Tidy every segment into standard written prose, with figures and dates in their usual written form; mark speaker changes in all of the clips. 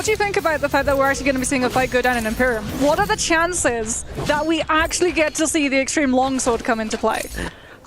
Speaker 1: do you think about the fact that we're actually going to be seeing a fight go down in Imperium? What are the chances that we actually get to see the Extreme Longsword come into play?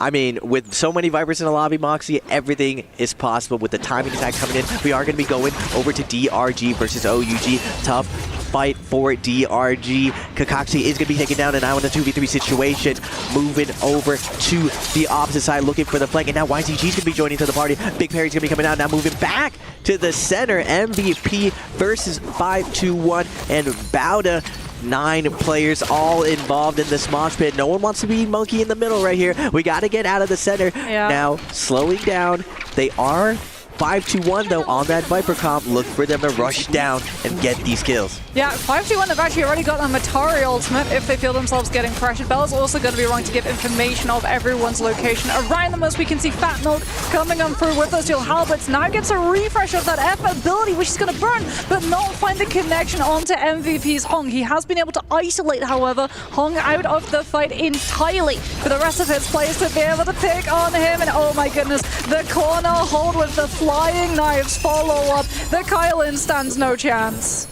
Speaker 2: I mean, with so many Vipers in the lobby, Moxie, everything is possible. With the timing attack coming in, we are going to be going over to DRG versus OUG. Tough fight for DRG. Kakashi is going to be taken down, and now in a 2v3 situation, moving over to the opposite side, looking for the flank, and now YZG is going to be joining to the party. Big Perry's going to be coming out, now moving back to the center. MVP versus 521, and Bauda. 9 players all involved in this mosh pit. No one wants to be monkey in the middle right here. We got to get out of the center. Yeah. Now, slowing down. They are 5-2-1 though on that Viper comp. Look for them to rush down and get these kills.
Speaker 1: Yeah, 5-2-1 have actually already got a Matari ultimate if they feel themselves getting pressured. Bella's also going to be running to give information of everyone's location around them. As we can see Fat Milk coming on through with those dual halberds. Now gets a refresh of that F ability, which is going to burn, but not find the connection onto MVP's Hong. He has been able to isolate, however, Hong out of the fight entirely for the rest of his players to be able to pick on him. And oh my goodness, the corner hold with the flying knives follow up. The Kylan stands no chance.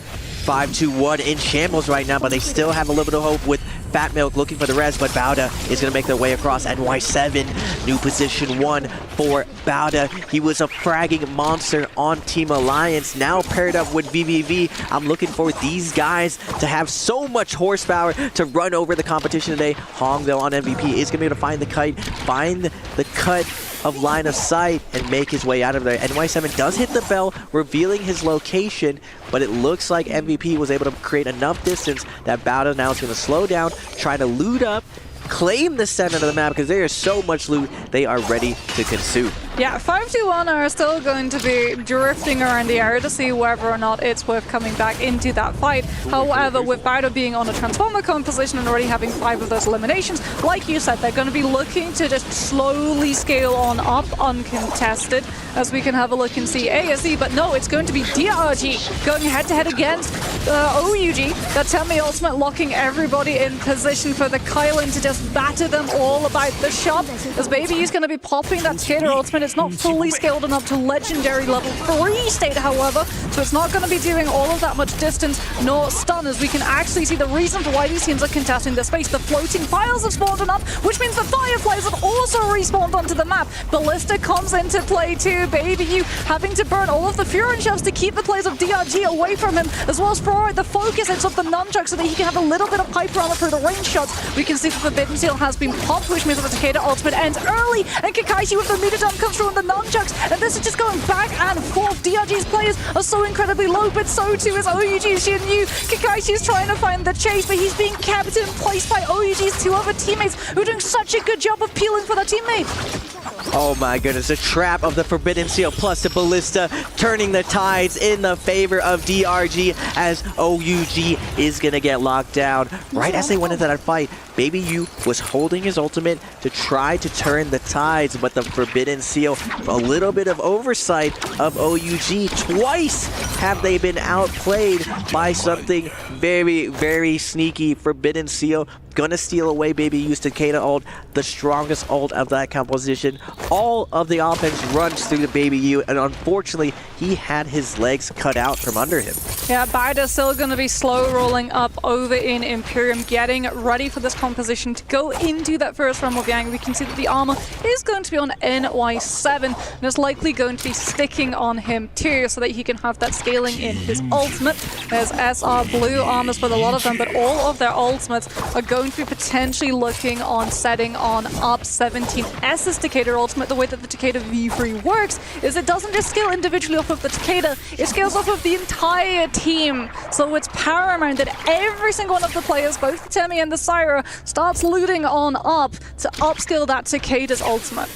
Speaker 2: 5-2-1 in shambles right now, but they still have a little bit of hope with Fat Milk looking for the res, but Bauda is going to make their way across. NY7, new position 1 for Bauda. He was a fragging monster on Team Alliance, now paired up with VVV. I'm looking for these guys to have so much horsepower to run over the competition today. Hong, though, on MVP is going to be able to find the kite, find the cut of line of sight, and make his way out of there. NY7 does hit the bell, revealing his location, but it looks like MVP was able to create enough distance that Bauda now is going to slow down, try to loot up, claim the center of the map, because there is so much loot they are ready to consume.
Speaker 1: Yeah, 5-2-1 are still going to be drifting around the area to see whether or not it's worth coming back into that fight. However, with Bauda being on a Transformer composition and already having 5 of those eliminations, like you said, they're going to be looking to just slowly scale on up uncontested, as we can have a look and see ASE, but no, it's going to be DRG going head-to-head against OUG. That Temi ultimate locking everybody in position for the Kylan to just batter them all about the shop, as Baby is going to be popping that Skater ultimate. It's not fully scaled enough to legendary level 3 state, however, so it's not going to be doing all of that much distance nor stun, as we can actually see the reason for why these teams are contesting the space. The floating files have spawned enough, which means the Fireflies have also respawned onto the map. Ballista comes into play too. Baby U having to burn all of the Furin shells to keep the players of DRG away from him, as well as throw out the focus hits of the nunchuck so that he can have a little bit of pipe armor through the range shots. We can see the Forbidden Seal has been popped, which means that the Takeda ultimate ends early, and Kakashi with the meter dump comes through on the nunchucks, and this is just going back and forth. DRG's players are so incredibly low, but so too is OUG's Shinyu. Kakashi's trying to find the chase, but he's being kept in place by OUG's 2 other teammates who are doing such a good job of peeling for their teammate.
Speaker 2: Oh my goodness, the trap of the Forbidden Seal plus the Ballista turning the tides in the favor of DRG, as OUG is going to get locked down. Right as they went into that fight, Baby U was holding his ultimate to try to turn the tides, but the Forbidden Seal, a little bit of oversight of OUG. Twice have they been outplayed by something very, very sneaky. Forbidden Seal gonna steal away Baby U's Takeda ult, the strongest ult of that composition. All of the offense runs through the Baby U, and unfortunately, he had his legs cut out from under him.
Speaker 1: Yeah, Bauda still gonna be slow rolling up over in Imperium, getting ready for this composition to go into that first round of Yang. We can see that the armor is going to be on NY7, and it's likely going to be sticking on him too, so that he can have that scaling in his ultimate. There's SR blue armors for a lot of them, but all of their ultimates are going to be potentially looking on setting on up 17S's Takeda ultimate. The way that the Takeda V3 works is it doesn't just scale individually off of the Takeda, it scales off of the entire team. So it's paramount that every single one of the players, both the Temi and the Syra, starts looting on up to upscale that Takeda's ultimate.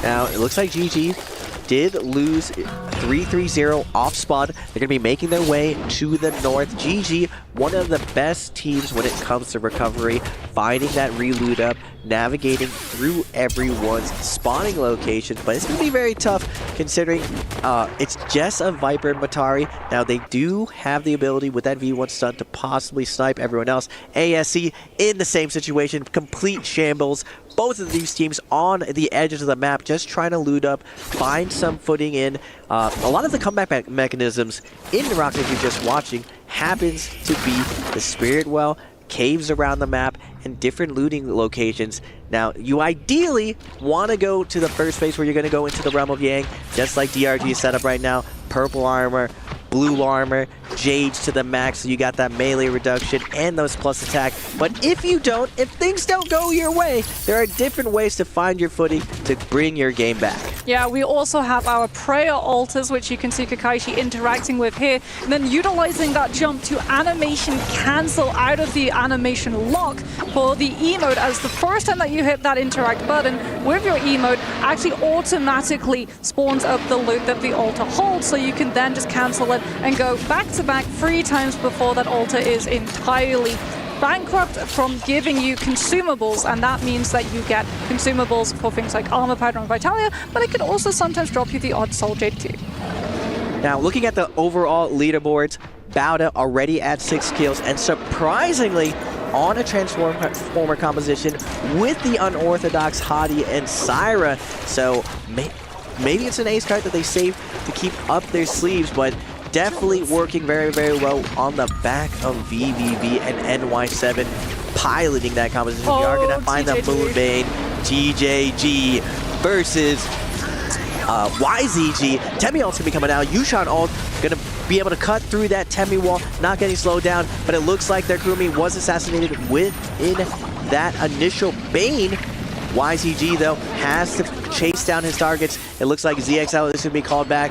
Speaker 2: Now, it looks like GG did lose 3-3-0 off spot. They're going to be making their way to the north. GG, one of the best teams when it comes to recovery, finding that reloot up, navigating through everyone's spawning locations, but it's going to be very tough considering it's just a Viper and Matari. Now, they do have the ability with that V1 stun to possibly snipe everyone else. ASC in the same situation, complete shambles. both of these teams on the edges of the map, just trying to loot up, find some footing in. A lot of the comeback mechanisms in Naraka, if you're just watching, happens to be the Spirit Well, caves around the map, and different looting locations. Now, you ideally want to go to the first phase where you're going to go into the Realm of Yang, just like DRG is set up right now. Purple armor, blue armor, Jades to the max, so you got that melee reduction and those plus attack. But if you don't, if things don't go your way, there are different ways to find your footing to bring your game back.
Speaker 1: Yeah, we also have our prayer altars, which you can see Kakaishi interacting with here, and then utilizing that jump to animation cancel out of the animation lock for the emote, as the first time that you hit that interact button with your emote actually automatically spawns up the loot that the altar holds, so you can then just cancel it and go back to back 3 times before that altar is entirely bankrupt from giving you consumables, and that means that you get consumables for things like armor powder and Vitalia, but it can also sometimes drop you the odd soul jade too.
Speaker 2: Now, looking at the overall leaderboards, Bauda already at 6 kills, and surprisingly on a Transformer composition with the unorthodox Hadi and Syra. So maybe it's an ace card that they save to keep up their sleeves, but definitely working very, very well on the back of VVV and NY7 piloting that composition. We are going to find the Moonbane TJG versus YZG. Temi ult's going to be coming out. Yushan ult going to be able to cut through that Temi wall, not getting slowed down, but it looks like their crewmate was assassinated within that initial Bane. YZG, though, has to chase down his targets. It looks like ZXL is going to be called back.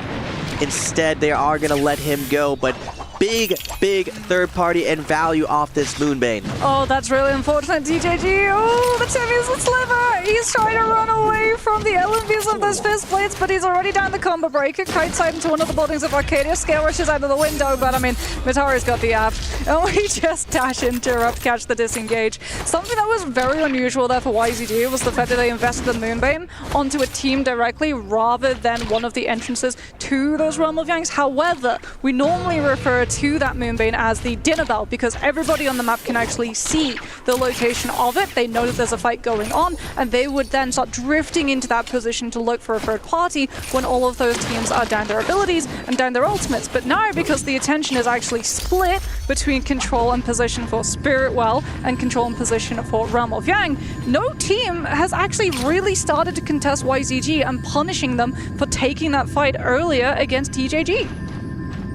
Speaker 2: Instead, they are going to let him go, but big third party and value off this Moonbane.
Speaker 1: Oh, that's really unfortunate, DJG. Oh, the Temi's a sliver. He's trying to run away from the LMVs of those fist blades, but he's already down the combo breaker. Kite side into one of the buildings of Arcadia. Scale rushes out of the window, but I mean, Mitari's got the app. And we just dash, interrupt, catch the disengage. Something that was very unusual there for YZG was the fact that they invested the Moonbane onto a team directly rather than one of the entrances to those Realm of Yangs. However, we normally refer to that Moonbane as the dinner bell because everybody on the map can actually see the location of it. They know that there's a fight going on, and they would then start drifting into that position to look for a third party when all of those teams are down their abilities and down their ultimates. But now, because the attention is actually split between control and position for Spirit Well and control and position for Realm of Yang, no team has actually really started to contest YZG and punishing them for taking that fight earlier against TJG.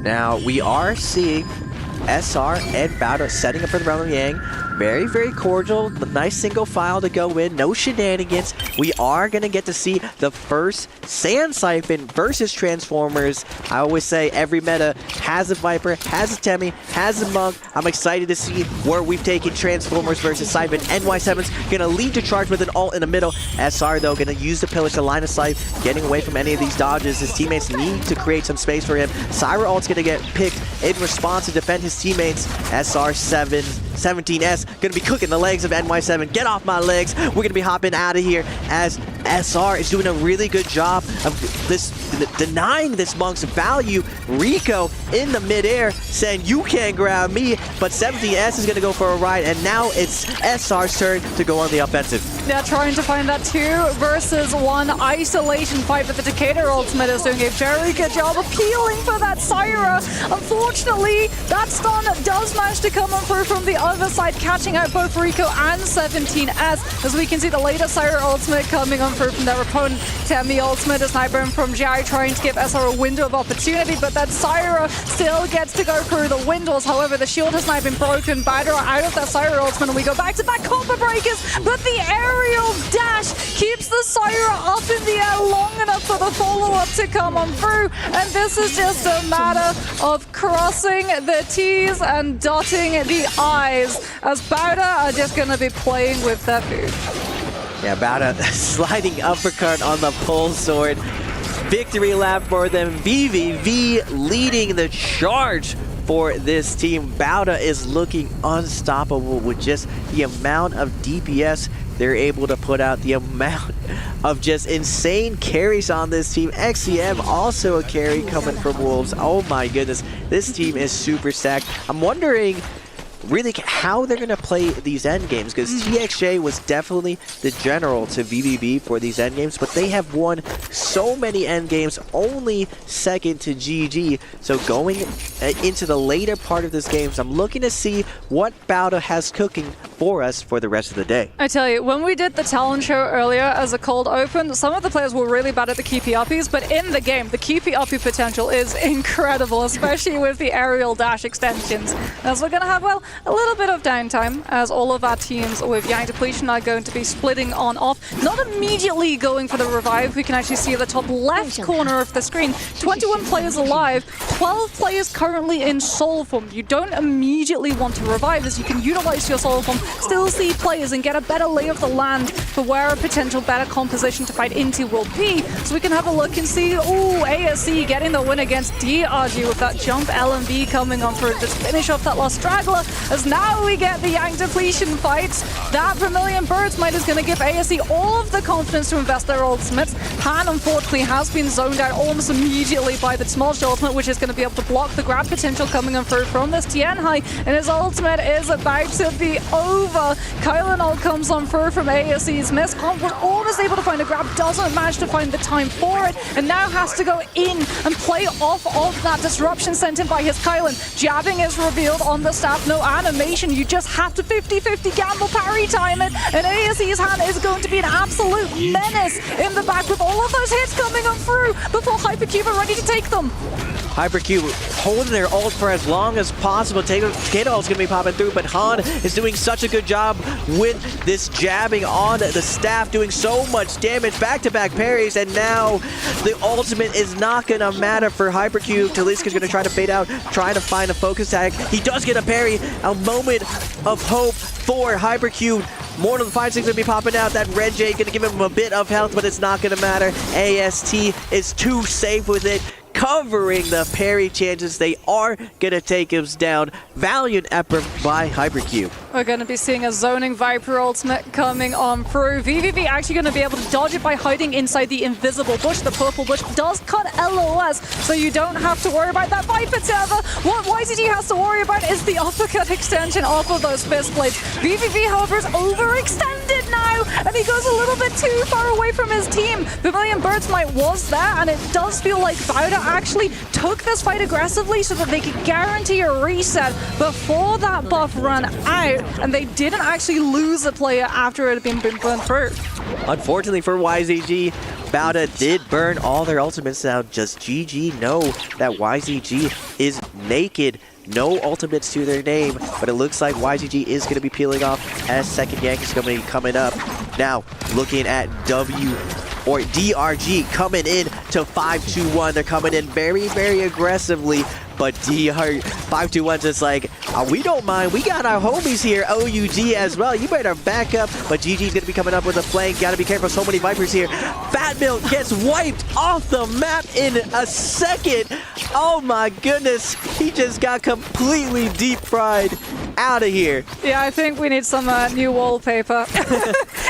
Speaker 2: Now, we are seeing SR and Bauda setting up for the Realm of Yang. Very, very cordial. The nice single file to go in. No shenanigans. We are going to get to see the first Sand Siphon versus Transformers. I always say every meta has a Viper, has a Temi, has a Monk. I'm excited to see where we've taken Transformers versus Siphon. NY7's going to lead to charge with an ult in the middle. SR, though, going to use the pillage to line of sight, getting away from any of these dodges. His teammates need to create some space for him. Syra ult's going to get picked in response to defend his teammates. SR17S going to be cooking the legs of NY7. Get off my legs. We're going to be hopping out of here as SR is doing a really good job of denying this Monk's value. Rico in the midair saying, you can't grab me, but 17S is going to go for a ride, and now it's SR's turn to go on the offensive.
Speaker 1: Yeah, trying to find that 2 versus 1 isolation fight, but the Decatur ultimate is doing a very good job appealing for that Syra. Unfortunately, that stun does manage to come through from the other side, catching out both Rico and 17S, as we can see the later Syra ultimate coming on through from their opponent. Temi ultimate, a sniper from Jai trying to give SR a window of opportunity, but that Syra still gets to go through the windows. However, the shield has now been broken. Bauda out of that Syra ultimate, and we go back to back combo breakers, but the aerial dash keeps the Syra up in the air long enough for the follow-up to come on through, and this is just a matter of crossing the T's and dotting the I's, as Bauda are just going to be playing with their food.
Speaker 2: Yeah, Bauda sliding uppercut on the pole sword. Victory lap for them. VVV leading the charge for this team. Bauda is looking unstoppable with just the amount of DPS they're able to put out, the amount of just insane carries on this team. XCM also a carry coming from Wolves. Oh my goodness, this team is super stacked. I'm wondering really how they're going to play these end games, because TXJ was definitely the general to VVB for these end games, but they have won so many end games, only second to GG. So going into the later part of this game, I'm looking to see what Bauda has cooking for us for the rest of the day.
Speaker 1: I tell you, when we did the talent show earlier as a cold open, some of the players were really bad at the keepy uppies, but in the game, the keepy uppie potential is incredible, especially with the aerial dash extensions. As we're going to have, well, a little bit of downtime, as all of our teams with Yang Depletion are going to be splitting on off, not immediately going for the revive. We can actually see the top left corner of the screen, 21 players alive, 12 players currently in soul form. You don't immediately want to revive, as you can utilize your soul form, still see players and get a better lay of the land for where a potential better composition to fight into will be. So we can have a look and see, ooh, ASC getting the win against DRG with that jump LMB coming on through. Just finish off that last straggler, as now we get the Yang Depletion fights. That Vermilion Birds Might is going to give ASC all of the confidence to invest their ultimates. Han, unfortunately, has been zoned out almost immediately by the Smolch ultimate, which is going to be able to block the grab potential coming on through from this Tianhai, and his ultimate is about to be over. Kylanol comes on through from ASC's miss. Was almost able to find a grab, doesn't manage to find the time for it, and now has to go in and play off of that disruption sent in by his Kylan. Jabbing is revealed on the staff, no animation, you just have to 50-50 gamble parry time it, and ASC's hand is going to be an absolute menace in the back with all of those hits coming on through before Hypercube are ready to take them.
Speaker 2: Hypercube holding their ult for as long as possible. Kato ult's gonna be popping through, but Han is doing such a good job with this jabbing on the staff, doing so much damage, back-to-back parries, and now the ultimate is not gonna matter for Hypercube. Taliska's gonna try to fade out, trying to find a focus tag. He does get a parry, a moment of hope for Hypercube. Mortal 5-6 gonna be popping out. That Red Jade gonna give him a bit of health, but it's not gonna matter. AST is too safe with it, covering the parry chances. They are gonna take him down. Valiant effort by Hypercube.
Speaker 1: We're going to be seeing a zoning Viper ultimate coming on through. VVV actually going to be able to dodge it by hiding inside the invisible bush. The purple bush does cut LOS, so you don't have to worry about that Viper tether. What YZG has to worry about is the uppercut extension off of those fist blades. VVV, however, is overextended now, and he goes a little bit too far away from his team. Vermilion Birds Might was there, and it does feel like Bauda actually took this fight aggressively so that they could guarantee a reset before that buff ran out, and they didn't actually lose a player after it had been burned through.
Speaker 2: Unfortunately for YZG, Bauda did burn all their ultimates now. Just GG know that YZG is naked. No ultimates to their name, but it looks like YZG is going to be peeling off as second gank is going to be coming up. Now, looking at DRG coming in to 5-2-1. They're coming in very, very aggressively, but DR 5-2-1's just like, we don't mind. We got our homies here, OUG as well. You better back up, but GG's going to be coming up with a flank. Got to be careful. So many Vipers here. Fat Milk gets wiped off the map in a second. Oh my goodness. He just got completely deep fried out of here.
Speaker 1: Yeah, I think we need some new wallpaper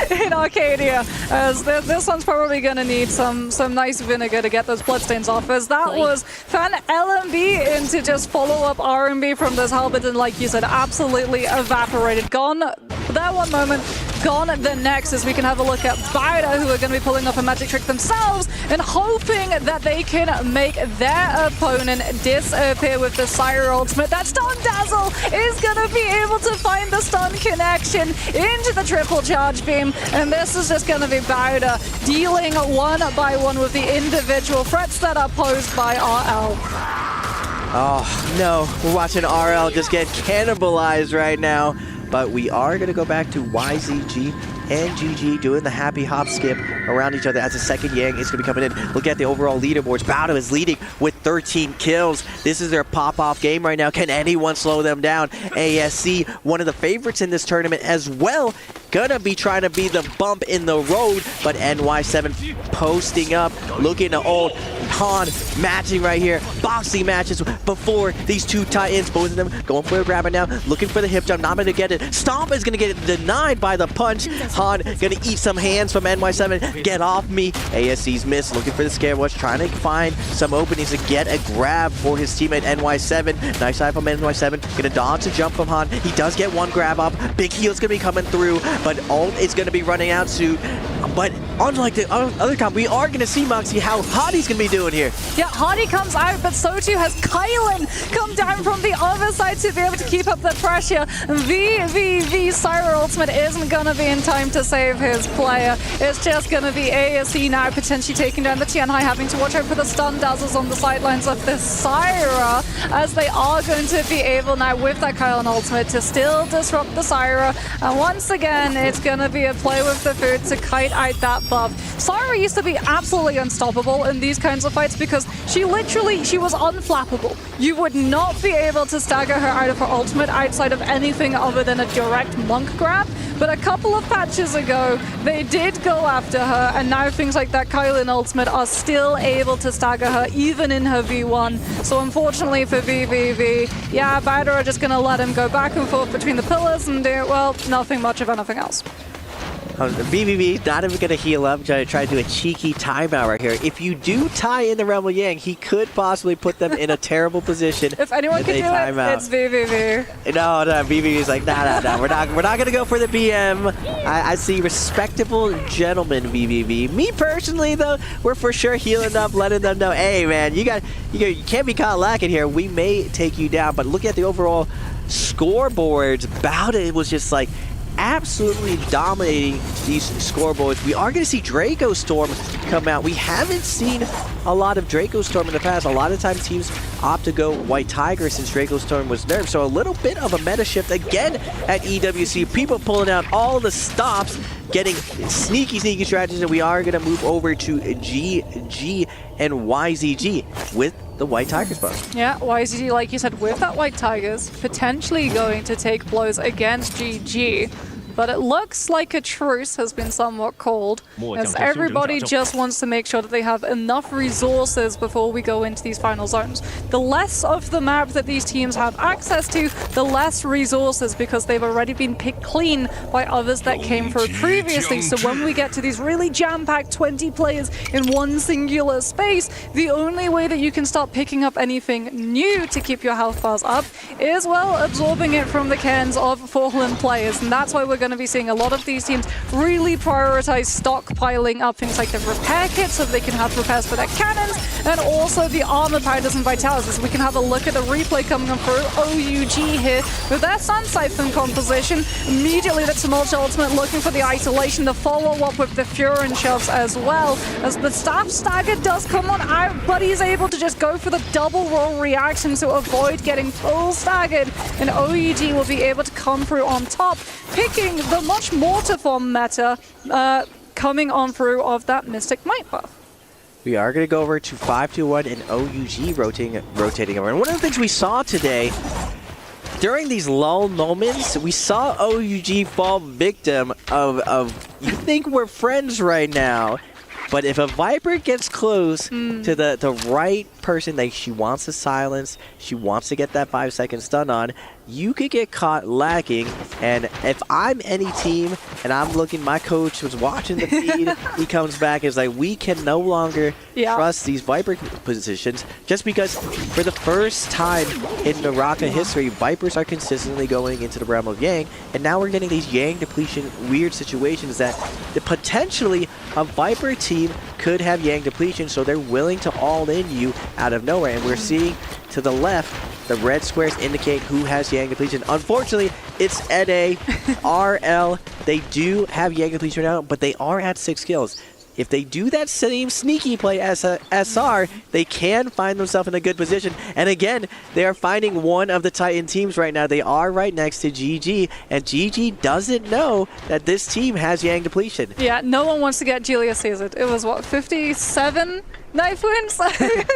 Speaker 1: in Arcadia, as this one's probably going to need some nice vinegar to get those bloodstains off, as that was fan LMB in to just follow up RMB from this halberd, and like you said, absolutely evaporated. Gone that one moment, gone the next, as we can have a look at Bauda, who are going to be pulling off a magic trick themselves and hoping that they can make their opponent disappear with the Sire ultimate. That Stun Dazzle is going to be able to find the stun connection into the triple charge beam, and this is just going to be Bauda dealing one by one with the individual threats that are posed by RL.
Speaker 2: Oh no, we're watching RL just get cannibalized right now. But we are going to go back to YZG and GG doing the happy hop skip around each other as the second Yang is going to be coming in. Look at the overall leaderboards. Bauda is leading with 13 kills. This is their pop-off game right now. Can anyone slow them down? ASC, one of the favorites in this tournament as well, gonna be trying to be the bump in the road, but NY7 posting up, looking to ult. Han matching right here, boxing matches before these two Titans, both of them going for a grab right now, looking for the hip jump, not going to get it. Stomp is going to get it denied by the punch. Han going to eat some hands from NY7, get off me. ASC's miss, looking for the scare watch, trying to find some openings to get a grab for his teammate NY7. Nice side from NY7, going to dodge a jump from Han. He does get one grab up, big heel's going to be coming through, but ult is going to be running out soon. But unlike the other comp, we are going to see, Moxie, how Hadi's going to be doing here.
Speaker 1: Yeah, Hadi comes out, but so too has Kylan come down from the other side to be able to keep up the pressure. VVV Syra ultimate isn't going to be in time to save his player. It's just going to be ASE now potentially taking down the Tianhai, having to watch out for the stun dazzles on the sidelines of this Syra, as they are going to be able now with that Kylan ultimate to still disrupt the Syra. And once again, it's going to be a play with the food to kite out that buff. Syra used to be absolutely unstoppable in these kinds of fights because she was unflappable. You would not be able to stagger her out of her ultimate outside of anything other than a direct monk grab. But a couple of patches ago, they did go after her, and now things like that Kylan ultimate are still able to stagger her even in her V1. So unfortunately for VVV, yeah, Bowder are just going to let him go back and forth between the pillars and do, well, nothing much of anything else.
Speaker 2: VVV not even going to heal up, trying to do a cheeky timeout right here. If you do tie in the Rebel Yang, he could possibly put them in a terrible position.
Speaker 1: If anyone can do it, it's VVV.
Speaker 2: No, VVV's like, nah, we're not going to go for the BM. I see respectable gentlemen, VVV. Me personally, though, we're for sure healing up, letting them know, hey, man, you can't be caught lacking here. We may take you down, but look at the overall scoreboards. Bowda was just like absolutely dominating these scoreboards. We are going to see Draco Storm come out. We haven't seen a lot of Draco Storm in the past. A lot of times teams opt to go White Tiger since Draco Storm was nerfed. So a little bit of a meta shift again at EWC. People pulling out all the stops, getting sneaky strategies, and we are going to move over to GG and YZG with the White Tigers buff.
Speaker 1: Yeah, YZG, like you said, with that White Tigers, potentially going to take blows against GG. But it looks like a truce has been somewhat called, as everybody just wants to make sure that they have enough resources before we go into these final zones. The less of the map that these teams have access to, the less resources, because they've already been picked clean by others that came through previously. So when we get to these really jam-packed 20 players in one singular space, the only way that you can start picking up anything new to keep your health bars up is, well, absorbing it from the cans of fallen players. And that's why we're going to be seeing a lot of these teams really prioritize stockpiling up things like the repair kits so they can have repairs for their cannons, and also the armor powders and vitalities. We can have a look at the replay coming up through OUG here with their Sun Siphon composition. Immediately the Tumultuous Ultimate looking for the isolation, the follow-up with the Furin shoves as well, as the staff stagger does come on out, but he's able to just go for the double roll reaction to avoid getting full staggered, and OUG will be able to come through on top, picking the much mortiform meta coming on through of that Mystic Might buff.
Speaker 2: We are going to go over to 5-2-1 and OUG rotating over. And one of the things we saw today, during these lull moments, we saw OUG fall victim of you think we're friends right now, but if a Viper gets close to the right person that she wants to silence, she wants to get that 5-second stun on, you could get caught lacking. And if I'm any team and I'm looking, my coach was watching the feed, he comes back and is like, we can no longer trust these Viper positions, just because for the first time in Naraka history, Vipers are consistently going into the realm of Yang, and now we're getting these Yang depletion weird situations that potentially a Viper team could have Yang depletion, so they're willing to all in you out of nowhere. And we're seeing to the left, the red squares indicate who has Yang depletion. Unfortunately, it's NA, RL. They do have Yang depletion right now, but they are at 6 kills. If they do that same sneaky play as a SR, they can find themselves in a good position. And again, they are finding one of the Titan teams right now. They are right next to GG, and GG doesn't know that this team has Yang depletion.
Speaker 1: Yeah, no one wants to get Julius seasoned. It was, what, 57 Knife wounds, I think,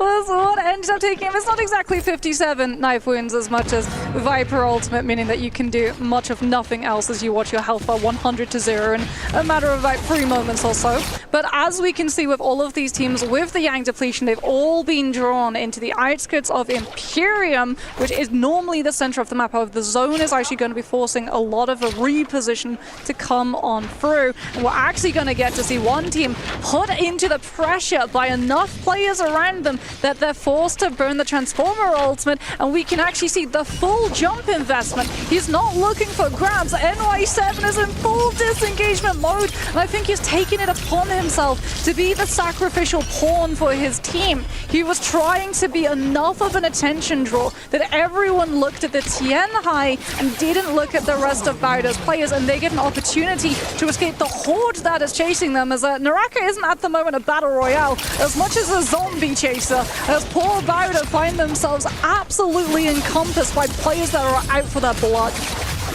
Speaker 1: was what ended up taking him. It's not exactly 57 knife wounds as much as Viper ultimate, meaning that you can do much of nothing else as you watch your health bar 100 to 0 in a matter of about 3 moments or so. But as we can see with all of these teams with the Yang depletion, they've all been drawn into the outskirts of Imperium, which is normally the center of the map. However, the zone is actually going to be forcing a lot of a reposition to come on through. And we're actually going to get to see one team put into the pressure by enough players around them that they're forced to burn the Transformer ultimate, and we can actually see the full jump investment. He's not looking for grabs. NY7 is in full disengagement mode, and I think he's taken it upon himself to be the sacrificial pawn for his team. He was trying to be enough of an attention draw that everyone looked at the Tien Hai and didn't look at the rest of Bauda's players, and they get an opportunity to escape the horde that is chasing them, as Naraka isn't at the moment a battle royale as much as a zombie chaser, as poor Bauda find themselves absolutely encompassed by players that are out for their blood.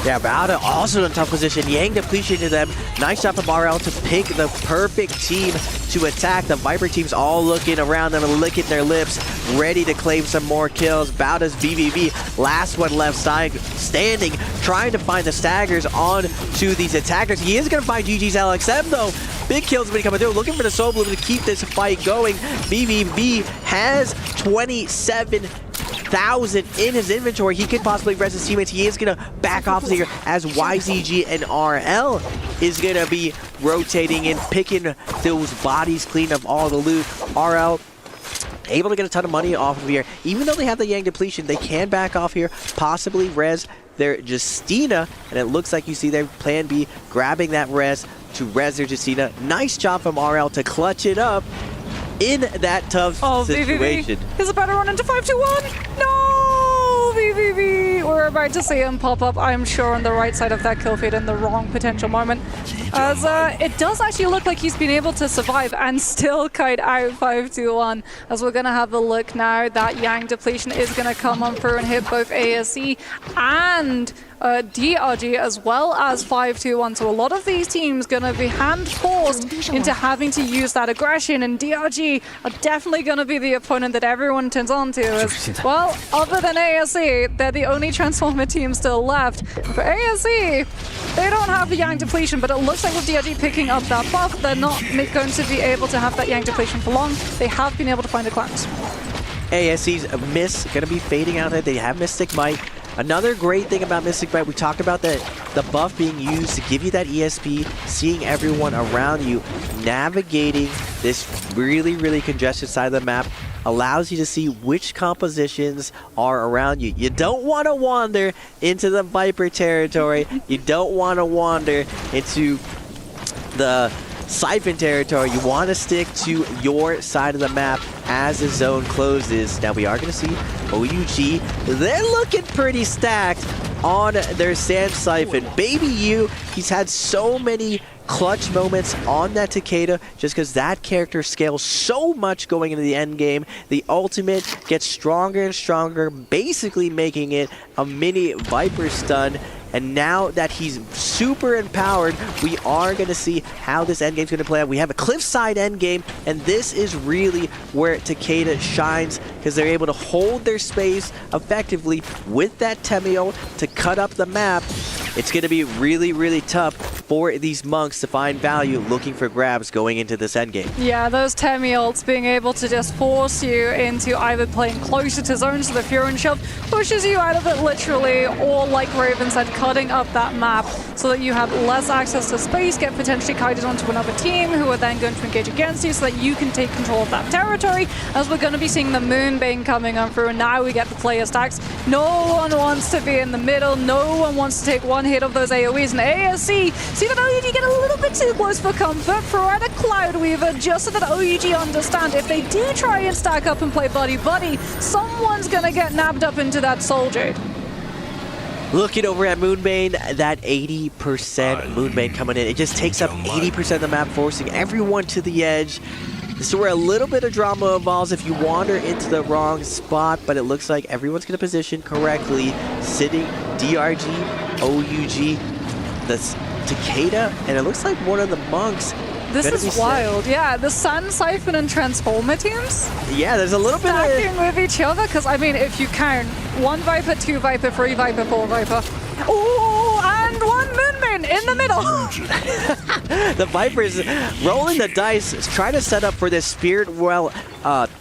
Speaker 2: Yeah, Bauda also in a tough position. Yang depletion to them. Nice job from RL to pick the perfect team to attack. The Viper team's all looking around them and licking their lips, ready to claim some more kills. Bauda's BBB, last one left side, standing, trying to find the staggers on to these attackers. He is going to find GG's LXM though. Big kills when he coming through, looking for the Soul Bloom to keep this fight going. BBB has 27,000 in his inventory. He could possibly rest his teammates. He is going to back off here as YZG and RL is going to be rotating and picking those bodies clean of all the loot. RL able to get a ton of money off of here. Even though they have the Yang depletion, they can back off here, possibly res their Justina, and it looks like you see their plan B grabbing that res to res their Justina. Nice job from RL to clutch it up in that tough situation.
Speaker 1: VVV is about to run into 5-2-1. No, VVV. We're about to see him pop up, I'm sure, on the right side of that kill feed in the wrong potential moment. As it does actually look like he's been able to survive and still kite out 5-2-1. As we're going to have a look now, that Yang depletion is going to come on through and hit both ASE and DRG as well as 5-2-1. So a lot of these teams going to be hand-forced into having to use that aggression, and DRG are definitely going to be the opponent that everyone turns on to. As, well, other than ASE, they're the only Transformer team still left. For ASE, they don't have the Yang depletion, but it looks like with DRG picking up that buff, they're not going to be able to have that Yang depletion for long. They have been able to find a cleanse.
Speaker 2: ASE's miss going to be fading out there. They have Mystic Might. Another great thing about Mystic Might, we talked about the buff being used to give you that ESP, seeing everyone around you, navigating this really, really congested side of the map allows you to see which compositions are around you. You don't want to wander into the Viper territory. You don't want to wander into the Siphon territory. You want to stick to your side of the map as the zone closes. Now we are going to see OUG. They're looking pretty stacked on their Sand Siphon. Baby U, he's had so many clutch moments on that Takeda just because that character scales so much going into the end game. The ultimate gets stronger and stronger, basically making it a mini Viper stun. And now that he's super empowered, we are going to see how this endgame's going to play out. We have a cliffside endgame, and this is really where Takeda shines because they're able to hold their space effectively with that Temiol to cut up the map. It's going to be really, really tough for these monks to find value looking for grabs going into this endgame.
Speaker 1: Yeah, those Temi ults being able to just force you into either playing closer to zones so the Fury Shove pushes you out of it literally, or like Raven said, cutting up that map so that you have less access to space, get potentially kited onto another team who are then going to engage against you so that you can take control of that territory, as we're going to be seeing the Moonbane coming on through, and now we get the player stacks. No one wants to be in the middle, no one wants to take one hit of those AoEs, and ASC, see that OUG get a little bit too close for comfort, throw out a Cloud Weaver just so that OUG understand if they do try and stack up and play buddy-buddy, someone's gonna get nabbed up into that Soul Jade.
Speaker 2: Looking over at Moonbane, that 80% Moonbane coming in, it just takes up 80% of the map, forcing everyone to the edge. This is where a little bit of drama evolves if you wander into the wrong spot, but it looks like everyone's going to position correctly, sitting DRG, OUG, the Takeda, and it looks like one of the monks
Speaker 1: This is wild. Yeah, the Sun, Siphon, and Transformer teams.
Speaker 2: Yeah, there's a little bit
Speaker 1: stacking with each other, because I mean, if you count 1 Viper, 2 Viper, 3 Viper, 4 Viper. Ooh, and 1 Moonman in the middle.
Speaker 2: The Vipers rolling the dice, trying to set up for this Spirit Well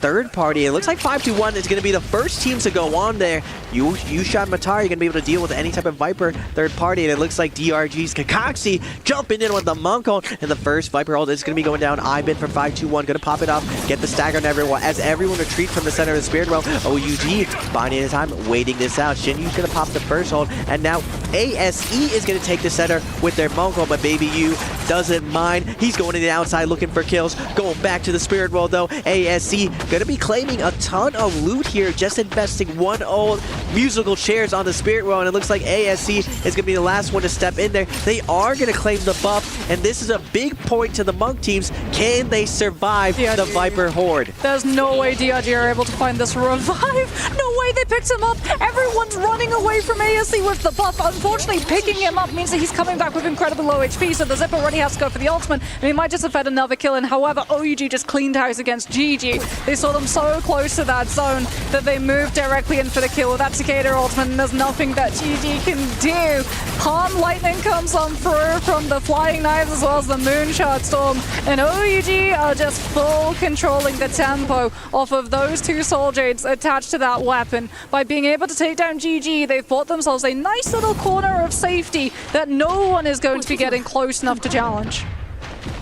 Speaker 2: third party. It looks like 5-2-1 is going to be the first teams to go on there. Yusha and Matari are going to be able to deal with any type of Viper third party, and it looks like DRG's Kakaxi jumping in with the Monk ult, and the first Viper ult is going to be going down. Ibin for 5-2-1, going to pop it off, get the stagger on everyone as everyone retreats from the center of the Spirit Well. OUG binding his time, waiting this out. Shinyu's going to pop the first ult, and now ASE is going to take the center with their Monk ult, but Baby U doesn't mind. He's going to the outside looking for kills, going back to the Spirit Well though. ASE going to be claiming a ton of loot here, just investing 1 ult, musical chairs on the Spirit Well, and it looks like ASE is going to be the last one to step in there. They are going to claim the buff, and this is a big point to the Monk teams. Can they survive the Viper Horde?
Speaker 1: There's no way DRG are able to find this revive. No way they picked him up. Everyone's running away from ASE with the buff. Unfortunately, picking him up means that he's coming back with incredibly low HP, so the Zip already has to go for the ultimate, and he might just have had another kill in. However, OUG just cleaned house against GG. They saw them so close to that zone that they moved directly in for the kill with that Cicada ultimate, and there's nothing that GG can do. Palm Lightning comes on through from the Flying Knives as well as the Moonshot Storm, and OUG are just full controlling the tempo off of those 2 Soul Jades attached to that weapon. By being able to take down GG, they've bought themselves a nice little corner of safety that no one is going to be getting close enough to challenge.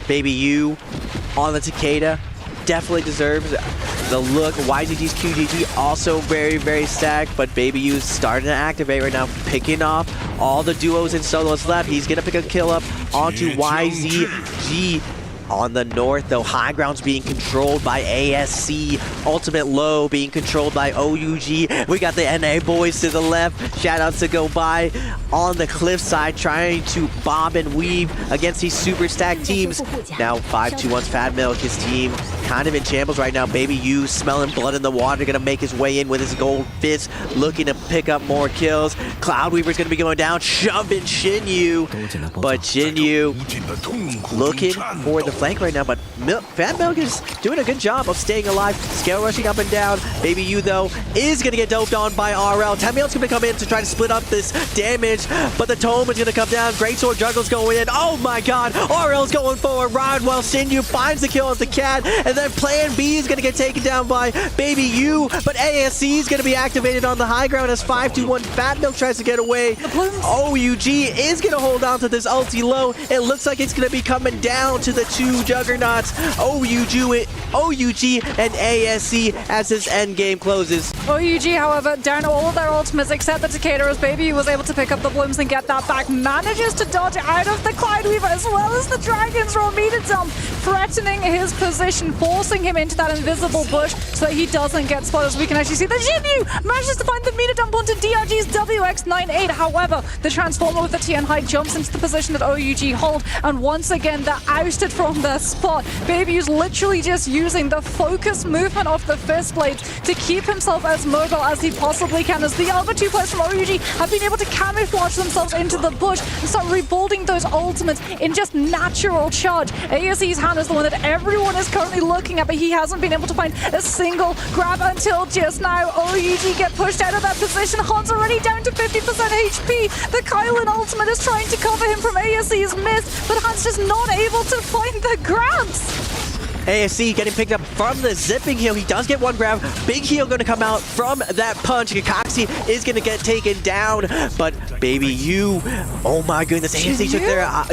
Speaker 2: Baby U on the Cicada definitely deserves the look. YZG's QGG also very, very stacked, but Baby U's starting to activate right now, picking off all the duos and solos left. He's going to pick a kill up onto YZG. On the north, though, high ground's being controlled by ASC. Ultimate low being controlled by OUG. We got the NA boys to the left. Shout outs to go by on the cliffside, trying to bob and weave against these super stacked teams. Now 5-2-1's Fat Milk, his team kind of in shambles right now. Baby U smelling blood in the water, gonna make his way in with his gold fist, looking to pick up more kills. Cloud Weaver's gonna be going down, shoving Shinyu, but Shinyu looking for the flank right now, but Fat Milk is doing a good job of staying alive, scale rushing up and down. Baby U though is gonna get doped on by RL. Tamiel's gonna come in to try to split up this damage, but the Tome is gonna come down. Greatsword Juggle's going in. Oh my god, RL's going for a ride while Shinyu finds the kill of the cat, and then Plan B is gonna get taken down by Baby U, but ASC is gonna be activated on the high ground as 5-2-1 Fat Milk tries to get away. OUG is gonna hold on to this ulti low. It looks like it's gonna be coming down to the 2 juggernauts, OUG and ASC as this end game closes.
Speaker 1: OUG, however, down all of their ultimates except the Cicada, as Baby U was able to pick up the blooms and get that back. Manages to dodge out of the Clyde Weaver as well as the Dragon's Roar meter dump, threatening his position, forcing him into that invisible bush so that he doesn't get spotted. As we can actually see that Shinyu manages to find the meter dump onto DRG's WX98. However, the Transformer with the TN High jumps into the position that OUG hold, and once again they're ousted from their spot. Baby U's literally just using the focus movement of the fist blades to keep himself as mobile as he possibly can, as the other 2 players from OUG have been able to camouflage themselves into the bush and start rebuilding those ultimates in just natural charge. ASE's hand is the one that everyone is currently looking at, but he hasn't been able to find a single grab until just now. OUG get pushed out of that position. Han's already down to 50% HP. The Kylan ultimate is trying to cover him from ASE's miss, but Han's just not able to find the grabs.
Speaker 2: ASC getting picked up from the zipping heal. He does get 1 grab. Big heal going to come out from that punch. Kakaxi is going to get taken down, but Baby U, oh my goodness, ASC took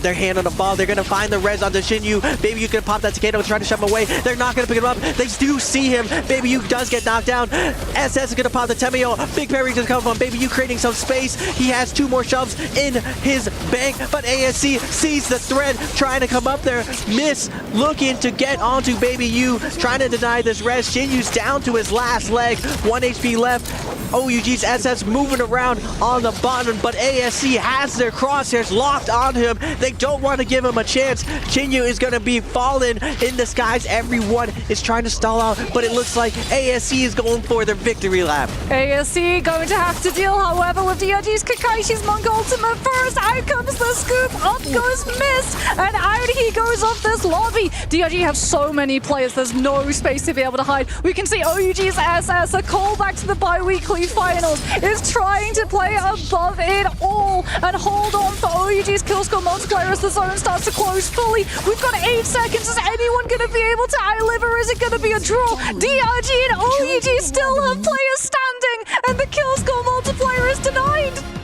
Speaker 2: their hand on the ball. They're going to find the res onto Shinyu. Baby U going to pop that Cicada and try to shove him away. They're not going to pick him up. They do see him. Baby U does get knocked down. SS is going to pop the Temio. Big parry going to come from Baby U, creating some space. He has 2 more shoves in his bank, but ASC sees the thread, trying to come up there. Miss looking to get onto to Baby U, trying to deny this res. Shinyu's down to his last leg, 1 HP left. OUG's SS moving around on the bottom, but ASC has their crosshairs locked on him. They don't want to give him a chance. Shinyu is going to be fallen in the skies. Everyone is trying to stall out, but it looks like ASC is going for their victory lap.
Speaker 1: ASC going to have to deal, however, with DRG's Kakashi's Monk ultimate first. Out comes the scoop, up goes Mist, and out he goes off this lobby. DRG have so many players, there's no space to be able to hide. We can see OUG's SS, a callback to the bi-weekly finals, is trying to play above it all and hold on for OUG's kill score multiplier as the zone starts to close fully. We've got 8 seconds. Is anyone going to be able to outlive, or is it going to be a draw? DRG and OUG still have players standing, and the kill score multiplier is denied.